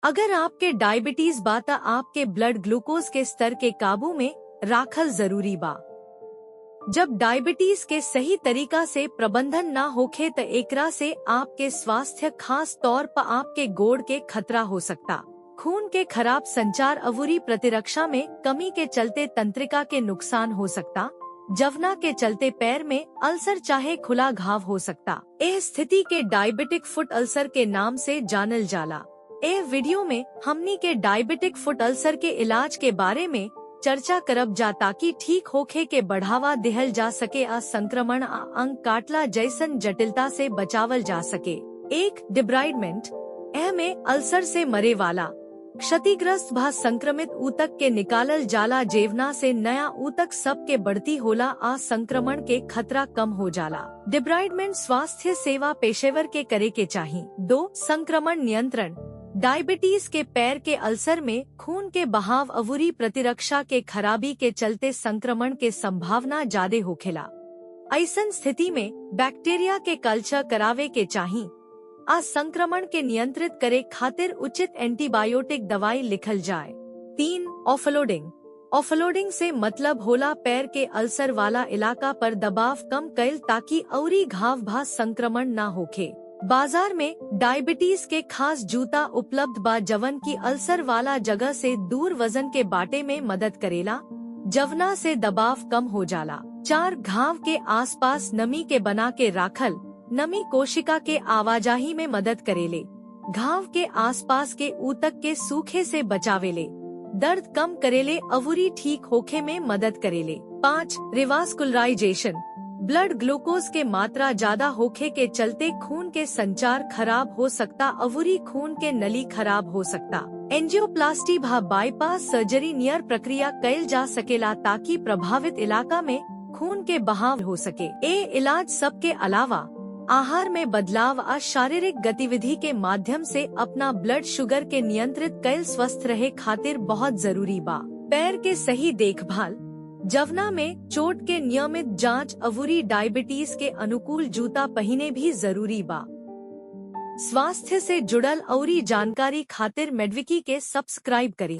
अगर आपके डायबिटीज बा त आपके ब्लड ग्लूकोज के स्तर के काबू में राखल जरूरी बा। जब डायबिटीज के सही तरीका से प्रबंधन ना होखे त एकरा से आपके स्वास्थ्य खास तौर पर आपके गोड़ के खतरा हो सकता। खून के खराब संचार अवूरी प्रतिरक्षा में कमी के चलते तंत्रिका के नुकसान हो सकता। जवना के चलते पैर में अल्सर चाहे खुला घाव हो सकता। यह स्थिति के डायबिटिक फुट अल्सर के नाम से जानल जाला। ए वीडियो में हमनी के डायबिटिक फुट अल्सर के इलाज के बारे में चर्चा करब जा ताकि ठीक होखे के बढ़ावा दिहल जा सके आ संक्रमण आ अंग काटला जैसन जटिलता से बचावल जा सके। एक डिब्राइडमेंट में अल्सर से मरे वाला क्षतिग्रस्त भा संक्रमित ऊतक के निकालल जाला जेवना से नया ऊतक सब के बढ़ती होला आ संक्रमण के खतरा कम हो जाला। डिब्राइडमेंट स्वास्थ्य सेवा पेशेवर के करे के चाहिए। 2. संक्रमण नियंत्रण। डायबिटीज के पैर के अल्सर में खून के बहाव अवूरी प्रतिरक्षा के खराबी के चलते संक्रमण के संभावना ज्यादा होखेला। ऐसन स्थिति में बैक्टीरिया के कल्चर करावे के चाहिए आ संक्रमण के नियंत्रित करे खातिर उचित एंटीबायोटिक दवाई लिखल जाए। 3. ऑफलोडिंग। ऑफलोडिंग से मतलब होला पैर के अल्सर वाला इलाका पर दबाव कम कैल ताकि औरी घाव भा संक्रमण ना होखे। बाजार में डायबिटीज के खास जूता उपलब्ध बा जवन की अल्सर वाला जगह से दूर वजन के बाटे में मदद करेला, जवना से दबाव कम हो जाला। 4. घाव के आसपास नमी के बना के राखल। नमी कोशिका के आवाजाही में मदद करेले, घाव के आसपास के ऊतक के सूखे से बचावेले, दर्द कम करेले अवूरी ठीक होखे में मदद करेले। 5. रिवास्कुलराइजेशन। ब्लड ग्लूकोज के मात्रा ज्यादा होखे के चलते खून के संचार खराब हो सकता अवूरी खून के नली खराब हो सकता। एंजियोप्लास्टी भा बाईपास सर्जरी नियर प्रक्रिया कैल जा सकेला ताकि प्रभावित इलाका में खून के बहाव हो सके। ए इलाज सबके अलावा आहार में बदलाव और शारीरिक गतिविधि के माध्यम से अपना ब्लड शुगर के नियंत्रित कैल स्वस्थ रहे खातिर बहुत जरूरी बा। पैर के सही देखभाल। जवना में चोट के नियमित जांच अवूरी डायबिटीज के अनुकूल जूता पहने भी जरूरी बा। स्वास्थ्य से जुड़ल औरी जानकारी खातिर मेडविकी के सब्सक्राइब करें।